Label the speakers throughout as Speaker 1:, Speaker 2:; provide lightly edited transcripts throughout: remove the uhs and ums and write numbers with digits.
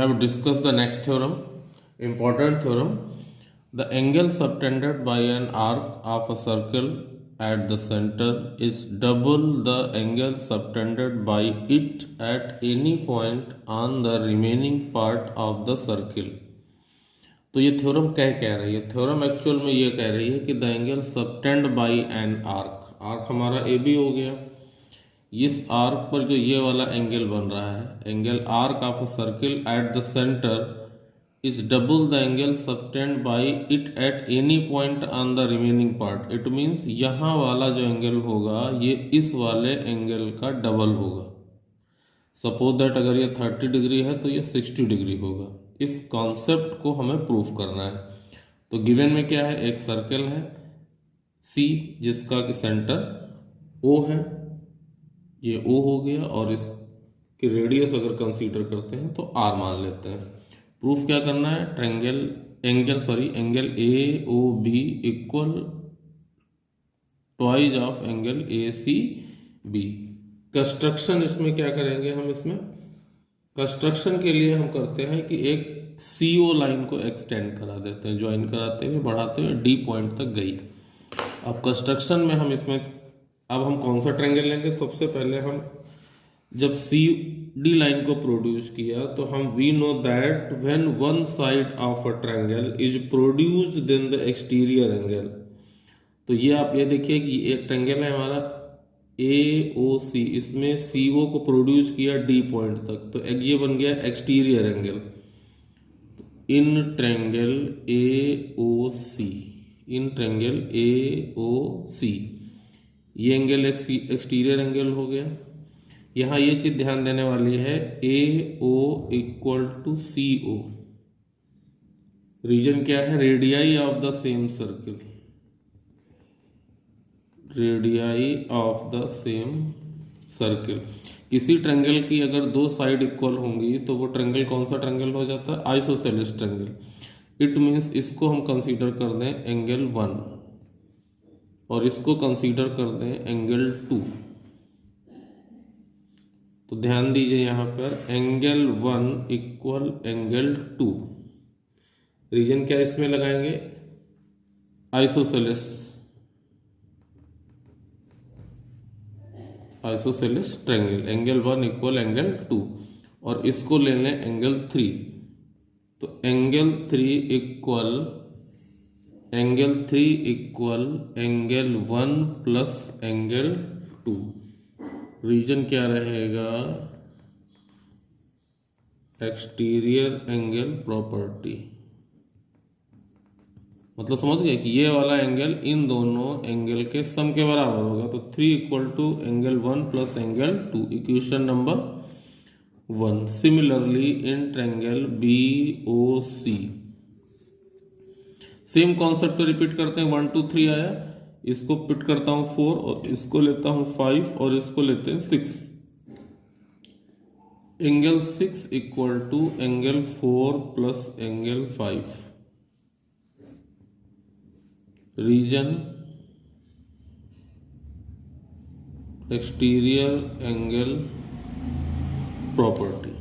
Speaker 1: have discussed the next theorem, important theorem. The angle subtended by an arc of a circle at the center is double the angle subtended by it at any point on the remaining part of the circle. तो ये theorem कह रही है, theorem actual में ये कह रही है कि the angle subtend by an arc, arc हमारा ए बी हो गया, इस आर्क पर जो ये वाला एंगल बन रहा है, angle arc of a circle at the centre is double the angle subtend by it at any point on the remaining part. It means यहाँ वाला जो एंगल होगा ये इस वाले एंगल का डबल होगा. सपोज दैट अगर ये 30 डिग्री है तो ये 60 डिग्री होगा. इस कॉन्सेप्ट को हमें प्रूफ करना है. तो गिवन में क्या है, एक सर्कल है सी जिसका कि सेंटर ओ है, ये ओ हो गया, और इसकी रेडियस अगर कंसीडर करते हैं तो आर मान लेते हैं. प्रूफ क्या करना है, angle A O B equal twice of angle A C B. Construction इसमें क्या करेंगे, हम इसमें कंस्ट्रक्शन के लिए हम करते हैं कि एक CO लाइन को एक्सटेंड करा देते हैं, ज्वाइन कराते हुए बढ़ाते हुए डी पॉइंट तक गई. अब कंस्ट्रक्शन में हम इसमें अब हम कौन सा ट्रायंगल लेंगे, सबसे पहले हम जब CD लाइन को प्रोड्यूस किया तो हम we know that when one side of a triangle is produced then the exterior angle. तो ये आप ये देखिए कि एक ट्रायंगल है हमारा AOC, इसमें CO को प्रोड्यूस किया D पॉइंट तक, तो ये बन गया exterior angle. In triangle AOC ये एंगल एक्सटीरियर एंगल हो गया. यहाँ ये चीज ध्यान देने वाली है, AO equal to CO. Reason क्या है, radii of the same circle, radii of the same circle. किसी ट्रायंगल की अगर दो साइड इक्वल होंगी तो वो ट्रायंगल कौन सा ट्रायंगल हो जाता है, आइसोसेलेस ट्रायंगल. इट मीन्स इसको हम कंसीडर कर दें एंगल 1 और इसको कंसीडर कर दें एंगल 2. तो ध्यान दीजिए यहाँ पर एंगल 1 इक्वल एंगल 2. रीजन क्या इसमें लगाएंगे, isosceles triangle. Angle 1 equal angle 2 और इसको ले लें एंगल 3. तो angle 3 equal angle 1 plus angle 2. Reason क्या रहेगा, एक्सटीरियर एंगल प्रॉपर्टी. मतलब समझ गए कि ये वाला एंगल इन दोनों एंगल के सम के बराबर होगा. तो 3 equal to angle 1 plus angle 2, equation number 1. Similarly in triangle BOC same concept repeat करते हैं. 1 2 3 आया, इसको पिट करता हूं 4 और इसको लेता हूं 5 और इसको लेते हैं 6. Angle 6 equal to angle 4 plus angle 5. Reason exterior angle property.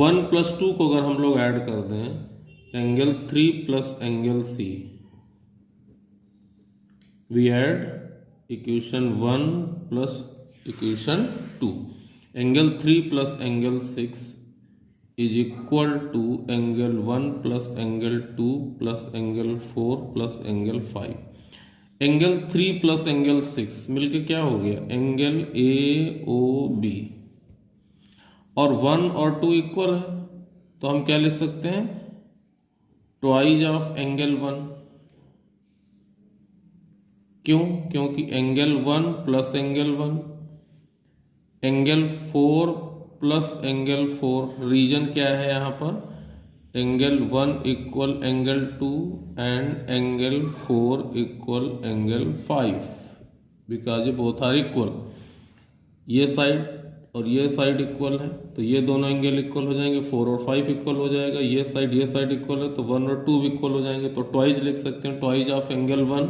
Speaker 1: 1 plus 2 को अगर हम लोग ऐड कर दें angle 3 plus angle C, we add equation 1 plus equation 2. Angle 3 plus angle 6 is equal to angle 1 plus angle 2 plus angle 4 plus angle 5. Angle 3 plus angle 6 मिलके क्या हो गया, एंगल AOB. और 1 और 2 इक्वल है तो हम क्या लिख सकते हैं, ट्वाइज ऑफ एंगल 1. क्यों, क्योंकि angle 1 plus angle 1, angle 4 plus angle 4. Reason क्या है यहाँ पर, angle 1 equal angle 2 and angle 4 equal angle 5, because ये बोथ आर इक्वल. ये साइड और ये साइड इक्वल है तो ये दोनों एंगल इक्वल हो जाएंगे, 4 और 5 इक्वल हो जाएगा. ये साइड इक्वल है तो 1 और 2 इक्वल हो जाएंगे. तो ट्वाइज लिख सकते हैं, twice of angle 1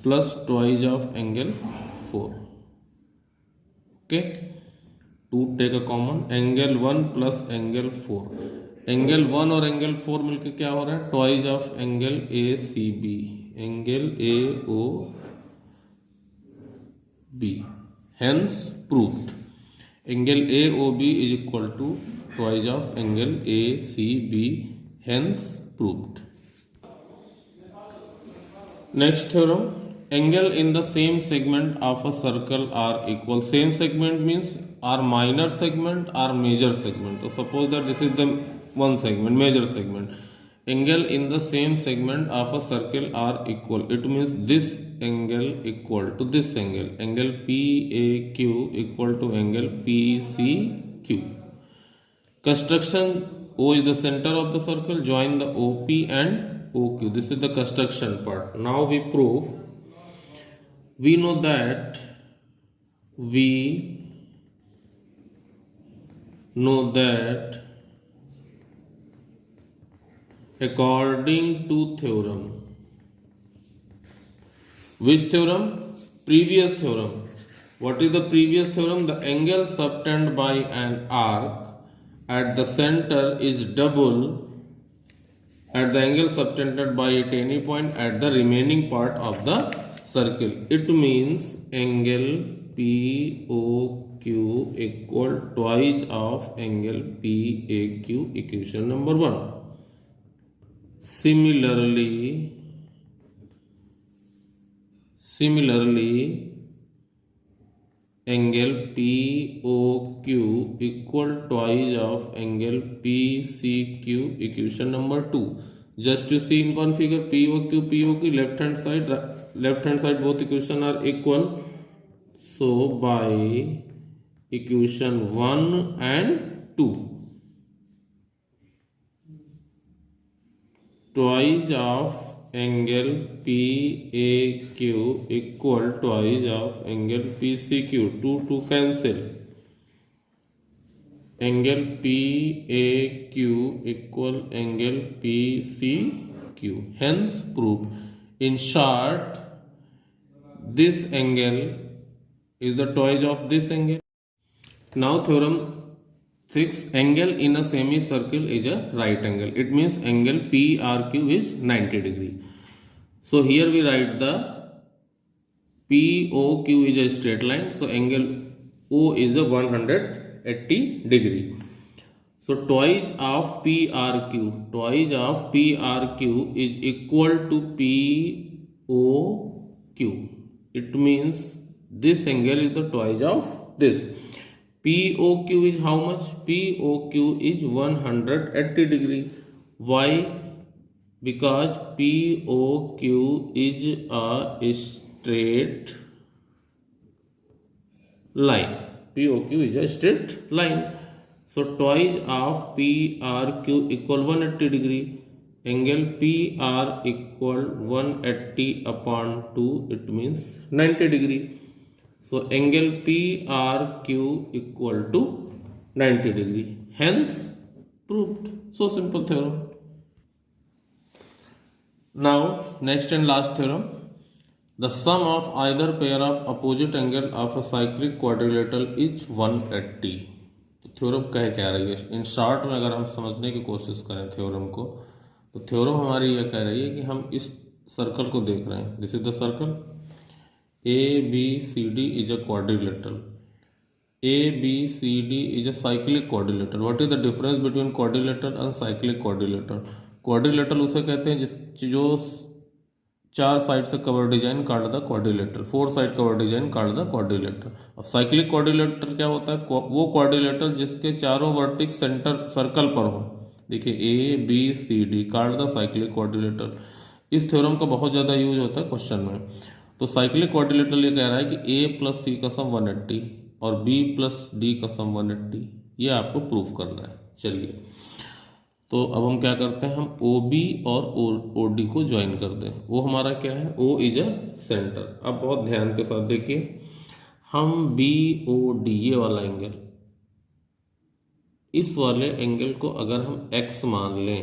Speaker 1: plus twice of angle 4. Okay, 2 take a common, angle 1 plus angle 4, angle 1 और एंगल 4 मिलके क्या हो रहा है, twice of angle A C B, angle A O B, hence proved angle A O B is equal to twice of angle A C B, hence proved. Next theorem, angle in the same segment of a circle are equal. Same segment means are minor segment or major segment. So suppose that this is the one segment, major segment. Angle in the same segment of a circle are equal. It means this angle equal to this angle. Angle PAQ equal to angle PCQ. Construction, O is the center of the circle. Join the OP and OQ. This is the construction part. Now we prove. We know that according to theorem, which theorem? Previous theorem. What is the previous theorem? The angle subtended by an arc at the center is double at the angle subtended by at any point at the remaining part of the circle. It means angle POQ equal twice of angle PAQ, equation number 1. Similarly, angle POQ equal twice of angle PCQ, equation number 2. Just to see in one figure, POQ, left hand side both equation are equal. So by equation 1 and 2, twice of angle PAQ equal twice of angle PCQ. 2 cancel. Angle PAQ equal angle PCQ. Hence proved. In short, this angle is the twice of this angle. Now theorem 6, angle in a semicircle is a right angle. It means angle PRQ is 90 degree. So here we write the POQ is a straight line. So angle O is a 180 degree. So twice of PRQ is equal to POQ. It means this angle is the twice of this. POQ is how much? POQ is 180 degree. Why? Because POQ is a straight line. POQ is a straight line. So twice of PRQ equal 180 degree. Angle PR equal 180 upon 2. It means 90 degree. So angle PRQ equal to 90 degree. Hence proved. So simple theorem. Now next and last theorem. The sum of either pair of opposite angle of a cyclic quadrilateral is 180. तो theorem क्या रही है? In short में अगर हम समझने की कोशिश करें थ्योरम को, तो थ्योरम हमारी यह कह रही है कि हम इस सर्कल को देख रहे हैं. This is the circle. ABCD is a quadrilateral. ABCD is a cyclic quadrilateral. What is the difference between quadrilateral and cyclic quadrilateral? Quadrilateral उसे कहते हैं जो 4 साइड से cover design card the quadrilateral, 4 side cover design card the quadrilateral. अब cyclic quadrilateral क्या होता है? वो क्वाड्रिलेटरल जिसके चारों वर्टिक्स सेंटर सर्कल पर हो. देखिए ABCD card the cyclic quadrilateral. इस थ्योरम का बहुत ज़्यादा यूज होता है क्वेश्चन में. तो साइक्लिक क्वाड्रिलेटरल ये कह रहा है कि A प्लस C का सम 180 और B प्लस D का सम 180. ये आपको प्रूफ करना है. चलिए, तो अब हम क्या करते हैं, हम OB और OD को ज्वाइन कर दें. वो हमारा क्या है? O is a centre. अब बहुत ध्यान के साथ देखिए, हम BOD ये वाला एंगल, इस वाले एंगल को अगर हम X मान लें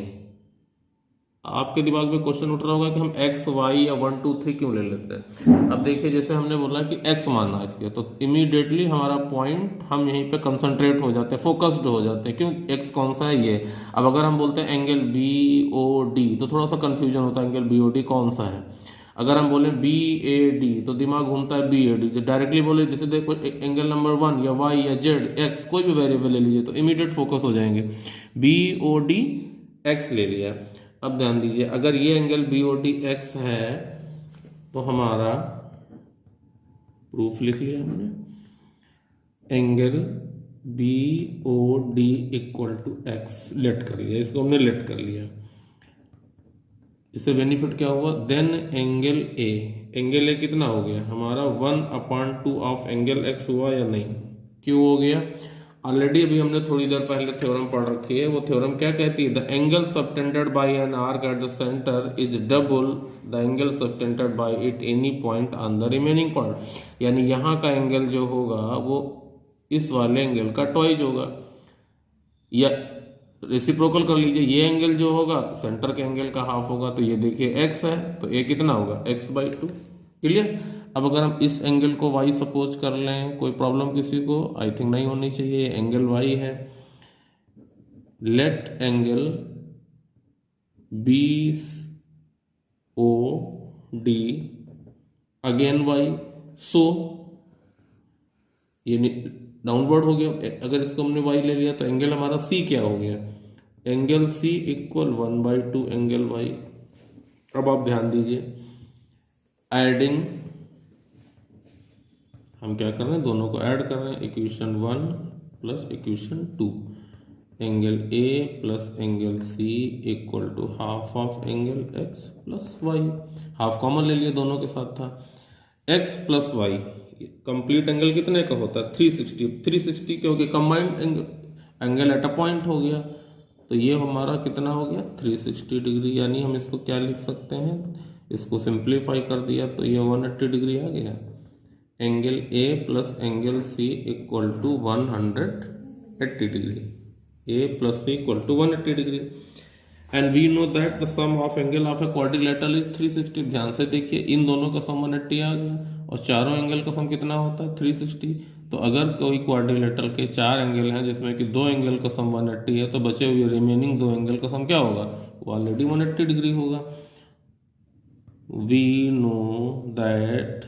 Speaker 1: आपके दिमाग में क्वेश्चन उठ रहा होगा कि हम एक्स वाई या 1 2 3 क्यों ले लेते हैं। अब देखिए जैसे हमने बोला कि एक्स मानना है इसके, तो इमीडिएटली हमारा पॉइंट हम यहीं पे कंसंट्रेट हो जाते हैं, फोकस्ड हो जाते हैं, क्यों एक्स कौन सा है ये। अब अगर हम बोलते हैं एंगल बी ओ डी तो थोड़ा सा कंफ्यूजन होता है, एंगल बी ओ डी कौन सा है। अगर हम बोले बी ए डी तो दिमाग घूमता है बी ए डी, जो डायरेक्टली बोले जैसे देखो एंगल नंबर 1 या वाई या जेड एक्स कोई भी वेरिएबल ले लीजिए तो इमीडिएट फोकस हो जाएंगे। बी ओ डी एक्स ले लिया। अब ध्यान दीजिए अगर ये angle B O D X है तो हमारा प्रूफ लिख लिया हमने, angle B O D equal to X let कर लिया, इसको हमने लेट कर लिया। इससे बेनिफिट क्या हुआ, देन एंगल ए कितना हो गया हमारा 1/2 ऑफ एंगल एक्स हुआ या नहीं, क्यों हो गया। ऑलरेडी अभी हमने थोड़ी देर पहले थ्योरम पढ़ रखी है, वो थ्योरम क्या कहती है, the angle subtended bye an arc at the centre is double the angle subtended bye it any point on the remaining point. यानी यहाँ का एंगल जो होगा वो इस वाले एंगल का ट्वाइस होगा, या रेसिप्रोकल कर लीजिए, ये एंगल जो होगा सेंटर के एंगल का हाफ होगा। तो ये देखिए x है तो a कितना होगा x/2। क्लियर। अब अगर हम इस एंगल को y सपोज कर लें, कोई प्रॉब्लम किसी को, आई थिंक नहीं होनी चाहिए, एंगल y है। Let angle B O D again y, so ये डाउनवर्ड हो गया। अगर इसको हमने y ले लिया तो एंगल हमारा c क्या हो गया, angle c equal 1/2 angle y। अब आप ध्यान दीजिए एडिंग, हम क्या कर रहे हैं, दोनों को ऐड कर रहे हैं, equation 1 plus equation 2, angle a plus angle c equal to half of angle x plus y। Half common ले लिए, दोनों के साथ था, x plus y complete angle कितने का होता है 360 क्योंकि combined angle at a point हो गया, तो ये हमारा कितना हो गया 360 डिग्री। यानी हम इसको क्या लिख सकते हैं, इसको सिंप्लीफाई कर दिया तो ये 180 डिग्री आ गया। Angle a plus angle c equal to 180 degree, a plus c equal to 180 degree. And we know that the sum of angle of a quadrilateral is 360। ध्यान से देखिए इन दोनों का सम 180 आ गया और चारों एंगल का सम कितना होता है 360। तो अगर कोई क्वाड्रिलेटरल के 4 एंगल हैं जिसमें कि 2 एंगल का सम 180 है तो बचे हुए रिमेनिंग 2 एंगल का सम क्या होगा, वो ऑलरेडी 180 डिग्री होगा। We know that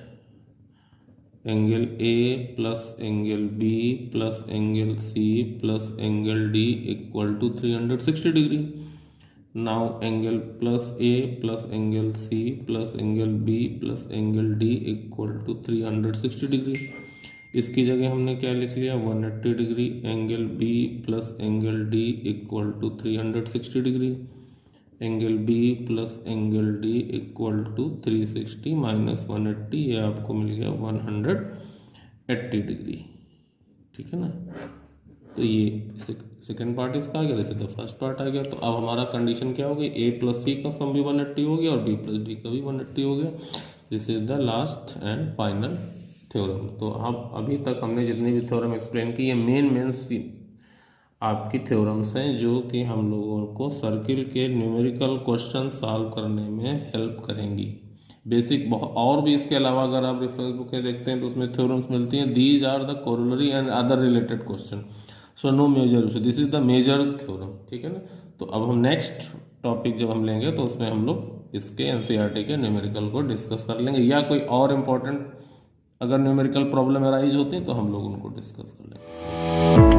Speaker 1: angle A plus angle B plus angle C plus angle D equal to 360 degree. Now angle plus A plus angle C plus angle B plus angle D equal to 360 degree. इसकी जगह हमने क्या लिख लिया 180 degree, angle B plus angle D equal to 360 degree, angle B plus angle D equal to 360 minus 180, ये आपको मिल गया 180 degree. ठीक है ना। तो ये सेकेंड पार्ट इसका आ गया, जैसे तो फर्स्ट पार्ट आ गया। तो अब हमारा कंडीशन क्या हो गई, a प्लस c का सम भी 180 हो गया और b प्लस d का भी 180 हो गया। This is the last and final theorem. तो अब अभी तक हमने जितनी भी थ्योरम एक्सप्लेन की, ये मेन आपकी थ्योरम्स हैं जो कि हम लोगों को सर्किल के न्यूमेरिकल क्वेश्चन सॉल्व करने में हेल्प करेंगी। बेसिक और भी इसके अलावा अगर आप रेफरेंस बुकें देखते हैं तो उसमें थ्योरम्स मिलती हैं, these are the corollary and other related question, so no major issue, this is the majors theorem. ठीक है ना। तो अब हम नेक्स्ट टॉपिक जब हम लेंगे तो उसमें हम लोग इसके एनसीईआरटी के न्यूमेरिकल को डिस्कस कर लेंगे, या कोई और इम्पोर्टेंट अगर न्यूमेरिकल प्रॉब्लम अराइज होती है तो हम लोग उनको डिस्कस कर लेंगे।